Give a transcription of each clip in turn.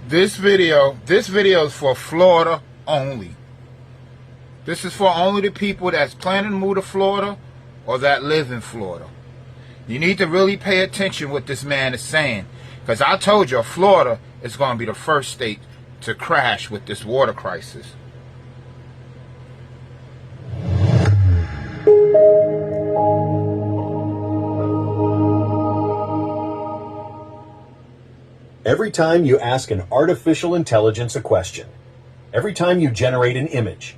This video is for Florida only. This is for only the people that's planning to move to Florida or that live in Florida. You need to really pay attention what this man is saying, because I told you Florida is going to be the first state to crash with this water crisis. Every time you ask an artificial intelligence a question, every time you generate an image,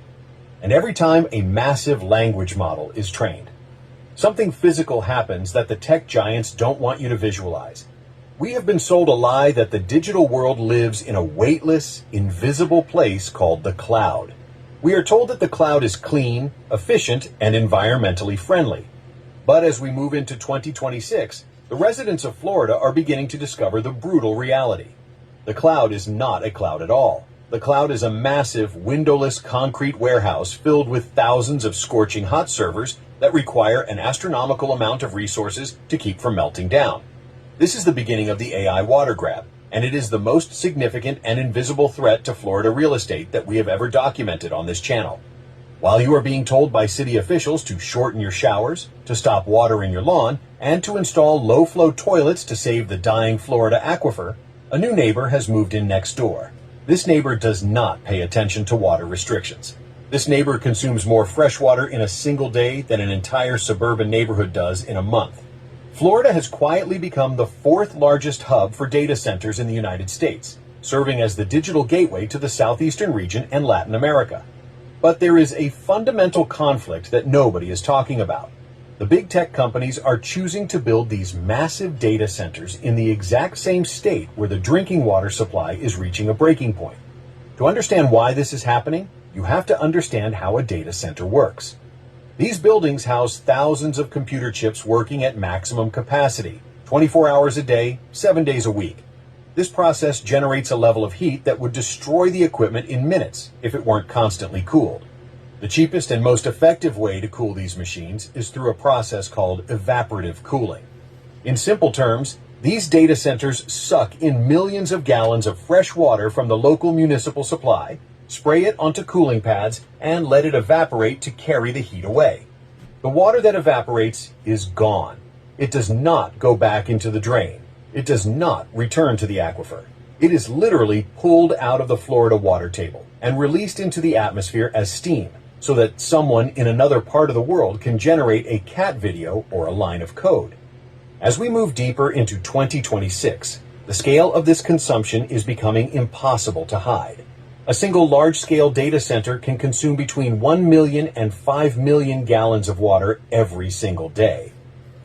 and every time a massive language model is trained, something physical happens that the tech giants don't want you to visualize. We have been sold a lie that the digital world lives in a weightless, invisible place called the cloud. We are told that the cloud is clean, efficient, and environmentally friendly. But as we move into 2026, the residents of Florida are beginning to discover the brutal reality. The cloud is not a cloud at all. The cloud is a massive, windowless concrete warehouse filled with thousands of scorching hot servers that require an astronomical amount of resources to keep from melting down. This is the beginning of the AI water grab, and it is the most significant and invisible threat to Florida real estate that we have ever documented on this channel. While you are being told by city officials to shorten your showers, to stop watering your lawn, and to install low-flow toilets to save the dying Florida aquifer, a new neighbor has moved in next door. This neighbor does not pay attention to water restrictions. This neighbor consumes more fresh water in a single day than an entire suburban neighborhood does in a month. Florida has quietly become the fourth largest hub for data centers in the United States, serving as the digital gateway to the southeastern region and Latin America. But there is a fundamental conflict that nobody is talking about. The big tech companies are choosing to build these massive data centers in the exact same state where the drinking water supply is reaching a breaking point. To understand why this is happening, you have to understand how a data center works. These buildings house thousands of computer chips working at maximum capacity, 24 hours a day, 7 days a week. This process generates a level of heat that would destroy the equipment in minutes if it weren't constantly cooled. The cheapest and most effective way to cool these machines is through a process called evaporative cooling. In simple terms, these data centers suck in millions of gallons of fresh water from the local municipal supply, spray it onto cooling pads, and let it evaporate to carry the heat away. The water that evaporates is gone. It does not go back into the drain. It does not return to the aquifer. It is literally pulled out of the Florida water table and released into the atmosphere as steam so that someone in another part of the world can generate a cat video or a line of code. As we move deeper into 2026, the scale of this consumption is becoming impossible to hide. A single large-scale data center can consume between 1 million and 5 million gallons of water every single day.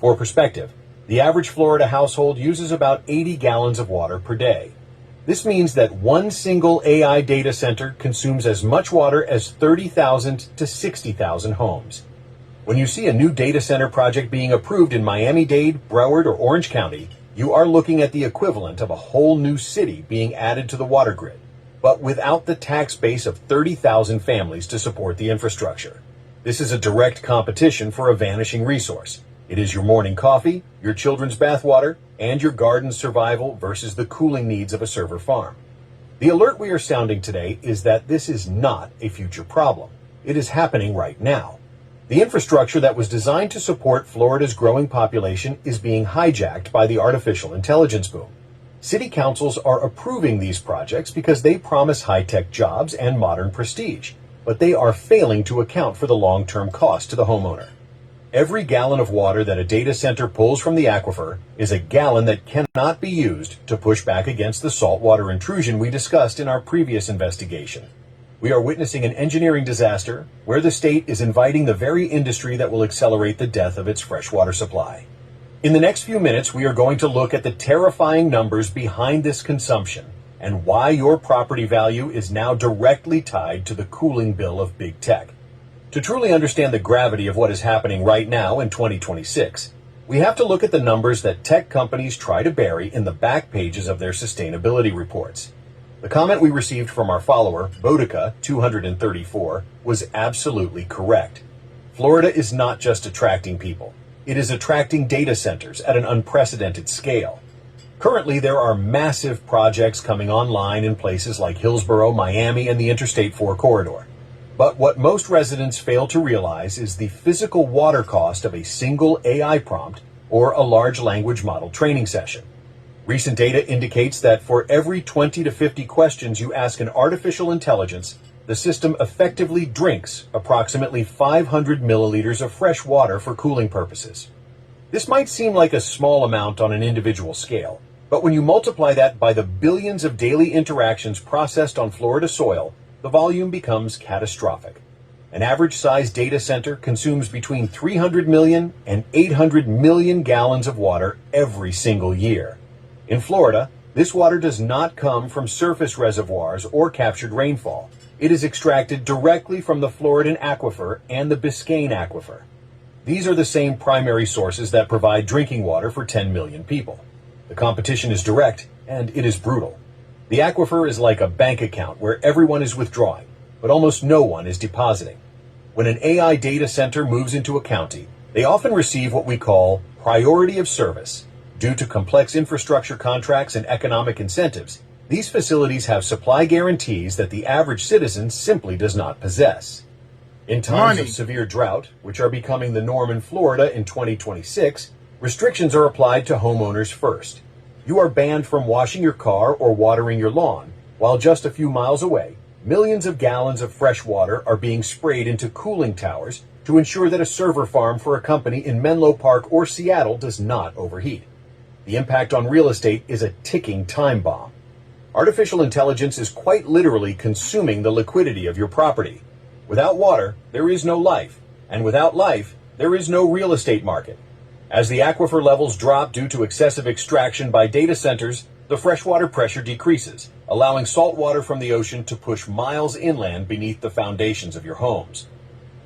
For perspective, the average Florida household uses about 80 gallons of water per day. This means that one single AI data center consumes as much water as 30,000 to 60,000 homes. When you see a new data center project being approved in Miami-Dade, Broward, or Orange County, you are looking at the equivalent of a whole new city being added to the water grid, but without the tax base of 30,000 families to support the infrastructure. This is a direct competition for a vanishing resource. It is your morning coffee, your children's bathwater, and your garden's survival versus the cooling needs of a server farm. The alert we are sounding today is that this is not a future problem. It is happening right now. The infrastructure that was designed to support Florida's growing population is being hijacked by the artificial intelligence boom. City councils are approving these projects because they promise high-tech jobs and modern prestige, but they are failing to account for the long-term cost to the homeowner. Every gallon of water that a data center pulls from the aquifer is a gallon that cannot be used to push back against the saltwater intrusion we discussed in our previous investigation. We are witnessing an engineering disaster where the state is inviting the very industry that will accelerate the death of its freshwater supply. In the next few minutes, we are going to look at the terrifying numbers behind this consumption and why your property value is now directly tied to the cooling bill of big tech. To truly understand the gravity of what is happening right now in 2026, we have to look at the numbers that tech companies try to bury in the back pages of their sustainability reports. The comment we received from our follower, Bodica234, was absolutely correct. Florida is not just attracting people. It is attracting data centers at an unprecedented scale. Currently, there are massive projects coming online in places like Hillsborough, Miami, and the Interstate 4 corridor. But what most residents fail to realize is the physical water cost of a single AI prompt or a large language model training session. Recent data indicates that for every 20 to 50 questions you ask an artificial intelligence, the system effectively drinks approximately 500 milliliters of fresh water for cooling purposes. This might seem like a small amount on an individual scale, but when you multiply that by the billions of daily interactions processed on Florida soil, the volume becomes catastrophic. An average-sized data center consumes between 300 million and 800 million gallons of water every single year. In Florida, this water does not come from surface reservoirs or captured rainfall. It is extracted directly from the Floridan Aquifer and the Biscayne Aquifer. These are the same primary sources that provide drinking water for 10 million people. The competition is direct, and it is brutal. The aquifer is like a bank account where everyone is withdrawing, but almost no one is depositing. When an AI data center moves into a county, they often receive what we call priority of service. Due to complex infrastructure contracts and economic incentives, these facilities have supply guarantees that the average citizen simply does not possess. In times of severe drought, which are becoming the norm in Florida in 2026, restrictions are applied to homeowners first. You are banned from washing your car or watering your lawn, while just a few miles away, millions of gallons of fresh water are being sprayed into cooling towers to ensure that a server farm for a company in Menlo Park or Seattle does not overheat. The impact on real estate is a ticking time bomb. Artificial intelligence is quite literally consuming the liquidity of your property. Without water, there is no life, and without life, there is no real estate market. As the aquifer levels drop due to excessive extraction by data centers, the freshwater pressure decreases, allowing salt water from the ocean to push miles inland beneath the foundations of your homes.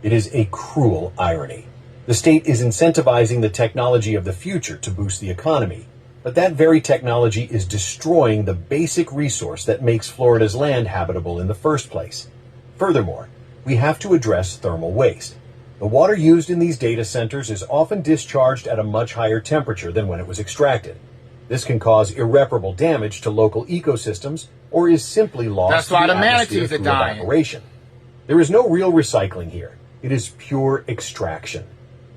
It is a cruel irony. The state is incentivizing the technology of the future to boost the economy, but that very technology is destroying the basic resource that makes Florida's land habitable in the first place. Furthermore, we have to address thermal waste. The water used in these data centers is often discharged at a much higher temperature than when it was extracted. This can cause irreparable damage to local ecosystems or is simply lost That's to why the the atmosphere manatees are through dying. evaporation. There is no real recycling here. It is pure extraction.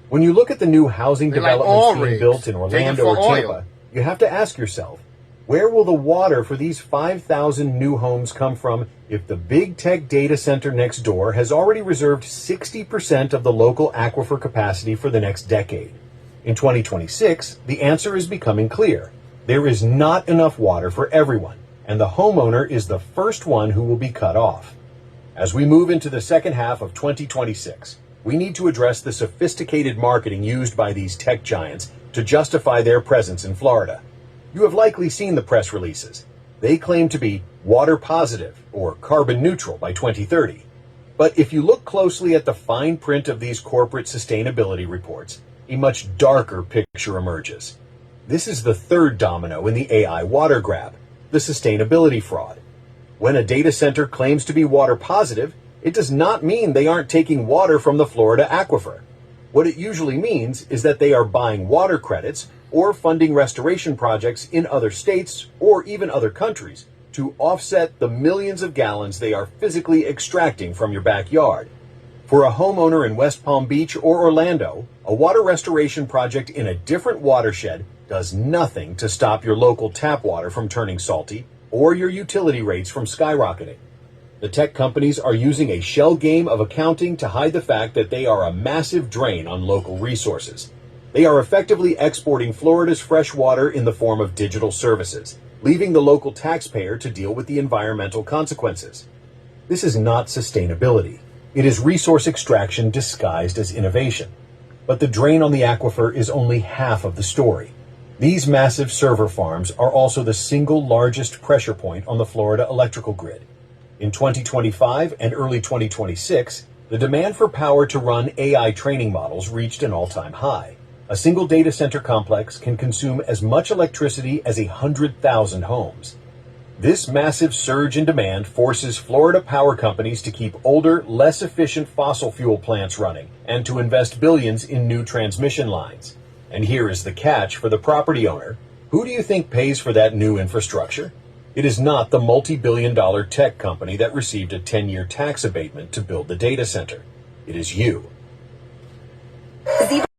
When you look at the new housing They're like developments oil being rigs, built in digging Orlando for or oil. Tampa, you have to ask yourself, where will the water for these 5,000 new homes come from if the big tech data center next door has already reserved 60% of the local aquifer capacity for the next decade? In 2026, the answer is becoming clear. There is not enough water for everyone, and the homeowner is the first one who will be cut off. As we move into the second half of 2026, we need to address the sophisticated marketing used by these tech giants to justify their presence in Florida. You have likely seen the press releases. They claim to be water positive or carbon neutral by 2030. But if you look closely at the fine print of these corporate sustainability reports, a much darker picture emerges. This is the third domino in the AI water grab, the sustainability fraud. When a data center claims to be water positive, it does not mean they aren't taking water from the Florida aquifer. What it usually means is that they are buying water credits or funding restoration projects in other states or even other countries to offset the millions of gallons they are physically extracting from your backyard. For a homeowner in West Palm Beach or Orlando, a water restoration project in a different watershed does nothing to stop your local tap water from turning salty or your utility rates from skyrocketing. The tech companies are using a shell game of accounting to hide the fact that they are a massive drain on local resources. They are effectively exporting Florida's fresh water in the form of digital services, leaving the local taxpayer to deal with the environmental consequences. This is not sustainability. It is resource extraction disguised as innovation. But the drain on the aquifer is only half of the story. These massive server farms are also the single largest pressure point on the Florida electrical grid. In 2025 and early 2026, the demand for power to run AI training models reached an all-time high. A single data center complex can consume as much electricity as 100,000 homes. This massive surge in demand forces Florida power companies to keep older, less efficient fossil fuel plants running and to invest billions in new transmission lines. And here is the catch for the property owner Who do you think pays for that new infrastructure? It is not the multi-billion-dollar tech company that received a 10-year tax abatement to build the data center. It is you.